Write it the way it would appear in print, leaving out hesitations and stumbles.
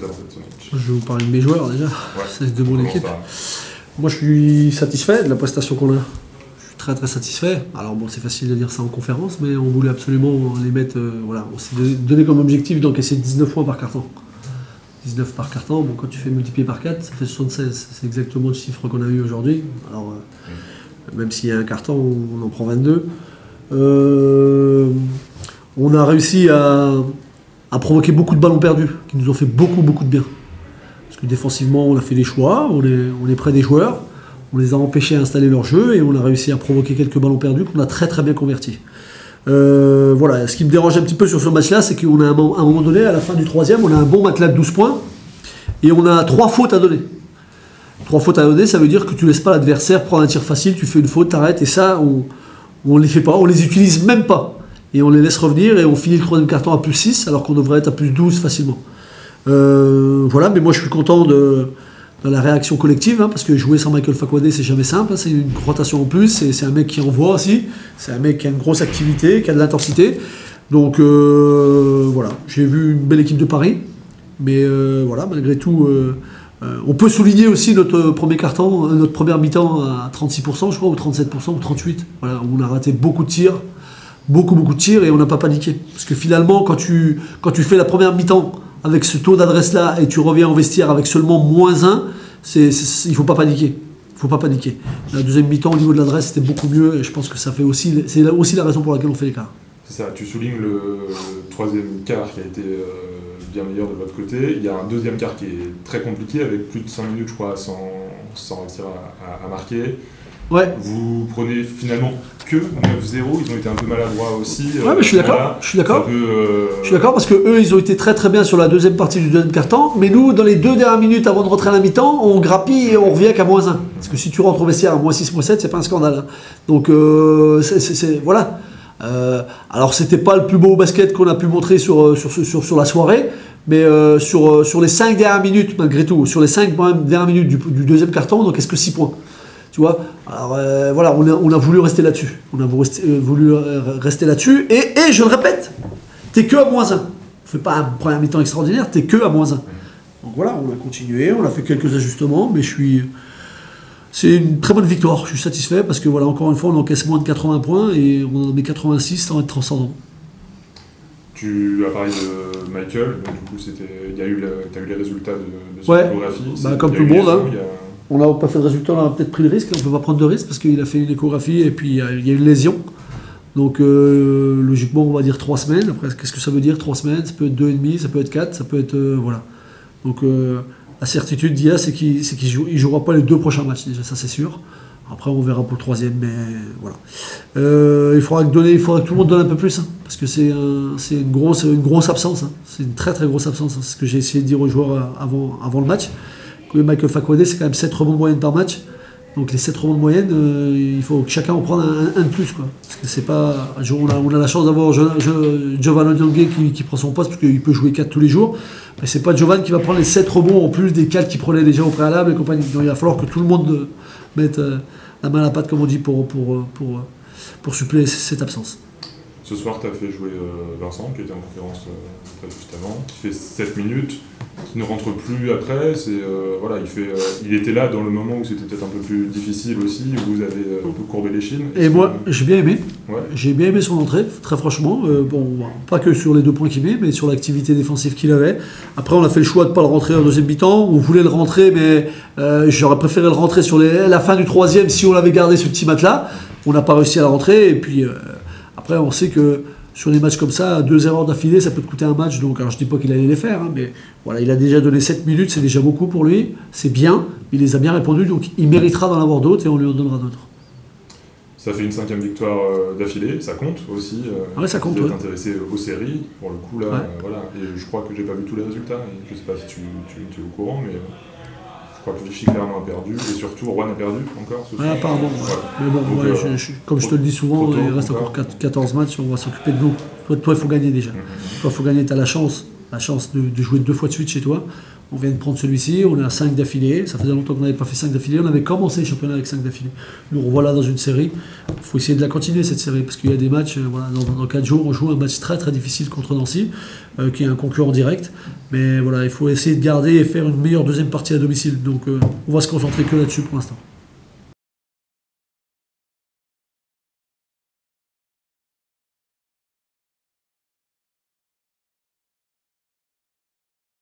présenté de ce match? Je vais vous parler de mes joueurs déjà, c'est de mon équipe. Moi je suis satisfait de la prestation qu'on a. Je suis très satisfait. Alors bon, c'est facile de dire ça en conférence, mais on voulait absolument les mettre. Voilà, on s'est donné comme objectif d'encaisser 19 points par carton. 19 par carton, bon, quand tu fais multiplier par 4, ça fait 76. C'est exactement le chiffre qu'on a eu aujourd'hui. Alors, même s'il y a un carton, on en prend 22. On a réussi à provoquer beaucoup de ballons perdus, qui nous ont fait beaucoup de bien. Parce que défensivement, on a fait des choix, on est près des joueurs, on les a empêchés à installer leur jeu et on a réussi à provoquer quelques ballons perdus qu'on a très bien convertis. Voilà, ce qui me dérange un petit peu sur ce match-là, c'est qu'on a à un moment donné, à la fin du troisième, on a un bon matelas de 12 points et on a 3 fautes à donner. 3 fautes à donner, ça veut dire que tu laisses pas l'adversaire prendre un tir facile, tu fais une faute, t'arrêtes, et ça, on les fait pas, on les utilise même pas. Et on les laisse revenir et on finit le troisième carton à plus 6 alors qu'on devrait être à plus 12 facilement. Voilà, mais moi je suis content de la réaction collective, parce que jouer sans Michael Fakwade c'est jamais simple, c'est une rotation en plus, c'est un mec qui envoie aussi, c'est un mec qui a une grosse activité, qui a de l'intensité. Donc voilà, j'ai vu une belle équipe de Paris, mais voilà, malgré tout, on peut souligner aussi notre premier carton, notre première mi-temps à 36%, je crois, ou 37%, ou 38%. Voilà, on a raté beaucoup de tirs, beaucoup de tirs, et on n'a pas paniqué. Parce que finalement, quand tu fais la première mi-temps avec ce taux d'adresse-là, et tu reviens au vestiaire avec seulement -1, il ne faut pas paniquer. Il faut pas paniquer. La deuxième mi-temps, au niveau de l'adresse, c'était beaucoup mieux, et je pense que c'est aussi la raison pour laquelle on fait l'écart. C'est ça, tu soulignes le troisième quart qui a été bien meilleur de votre côté. Il y a un deuxième quart qui est très compliqué, avec plus de 5 minutes, je crois, sans réussir à marquer. Ouais. Vous prenez finalement que 9-0, ils ont été un peu maladroits aussi. Ouais, mais je suis d'accord. Je suis d'accord parce que eux, ils ont été très bien sur la deuxième partie du deuxième quart-temps, mais nous, dans les 2 dernières minutes avant de rentrer à la mi-temps, on grappille et on revient qu'à -1. Parce que si tu rentres au vestiaire à -6, -7, c'est pas un scandale. Donc voilà. Alors c'était pas le plus beau basket qu'on a pu montrer sur la soirée, mais sur les 5 dernières minutes, malgré tout, sur les 5 dernières minutes du deuxième quart-temps, donc est-ce que 6 points? Tu vois, alors voilà, on a voulu rester là-dessus. On a voulu rester là-dessus. Et je le répète, t'es que à -1. On fait pas un premier mi-temps extraordinaire, t'es que à -1. Donc voilà, on a continué, on a fait quelques ajustements, mais c'est une très bonne victoire. Je suis satisfait parce que voilà, encore une fois, on encaisse moins de 80 points et on en met 86 sans être transcendant. Tu as parlé de Michael, donc du coup, t'as eu les résultats de cette échographie. Comme tout le monde, on n'a pas fait de résultat, on a peut-être pris le risque, on ne peut pas prendre de risque parce qu'il a fait une échographie et puis il y a une lésion. Donc logiquement, on va dire 3 semaines. Après, qu'est-ce que ça veut dire 3 semaines? Ça peut être 2,5, ça peut être 4, ça peut être... voilà. Donc la certitude d'IA, c'est qu'il ne jouera pas les 2 prochains matchs, déjà, ça c'est sûr. Après, on verra pour le 3e, mais voilà. Il faudra que tout le monde donne un peu plus, parce que c'est une grosse absence. C'est une très grosse absence. C'est ce que j'ai essayé de dire aux joueurs avant le match. Michael Fakwade, c'est quand même 7 rebonds de moyenne par match. Donc les 7 rebonds de moyenne, il faut que chacun en prenne un de plus, quoi. Parce que c'est pas... On a la chance d'avoir Jovan Onyangé qui prend son poste, parce qu'il peut jouer 4 tous les jours. Mais c'est pas Jovan qui va prendre les 7 rebonds en plus des 4 qu'il prenait déjà au préalable et compagnie. Donc il va falloir que tout le monde mette la main à la pâte, comme on dit, pour suppléer cette absence. Ce soir, tu as fait jouer Vincent, qui était en conférence très juste avant, qui fait 7 minutes, qui ne rentre plus après. Voilà, il était là dans le moment où c'était peut-être un peu plus difficile aussi, où vous avez un peu courbé les chines. Et moi, j'ai bien aimé. Ouais. J'ai bien aimé son entrée, très franchement. Bon, pas que sur les 2 points qu'il met, mais sur l'activité défensive qu'il avait. Après, on a fait le choix de ne pas le rentrer en deuxième mi-temps. On voulait le rentrer, mais j'aurais préféré le rentrer sur la fin du 3e si on avait gardé ce petit match-là. On n'a pas réussi à le rentrer, et puis... Après, on sait que sur des matchs comme ça, 2 erreurs d'affilée, ça peut te coûter un match. Donc, alors je ne dis pas qu'il allait les faire, mais voilà, il a déjà donné 7 minutes, c'est déjà beaucoup pour lui. C'est bien, il les a bien répondus, donc il méritera d'en avoir d'autres et on lui en donnera d'autres. Ça fait une 5e victoire d'affilée, ça compte aussi. Ouais, ça compte. Vous êtes intéressé aux séries, pour le coup, là, voilà. Et je crois que j'ai pas vu tous les résultats, et je ne sais pas si tu es au courant, mais... Je crois que Vichy clairement a perdu, et surtout Rouen a perdu encore ce soir. Pardon. Ouais. Mais bon, donc, comme je te le dis souvent, il reste encore 14 matchs, on va s'occuper de nous. Toi, il faut gagner déjà. Toi, il faut gagner, tu as la chance la chance de jouer 2 fois de suite chez toi. On vient de prendre celui-ci, on est à 5 d'affilée. Ça faisait longtemps qu'on n'avait pas fait 5 d'affilée. On avait commencé le championnat avec 5 d'affilée. Nous revoilà dans une série. Il faut essayer de la continuer cette série parce qu'il y a des matchs. Voilà, dans 4 jours, on joue un match très très difficile contre Nancy, qui est un concurrent direct. Mais voilà, il faut essayer de garder et faire une meilleure deuxième partie à domicile. Donc on va se concentrer que là-dessus pour l'instant.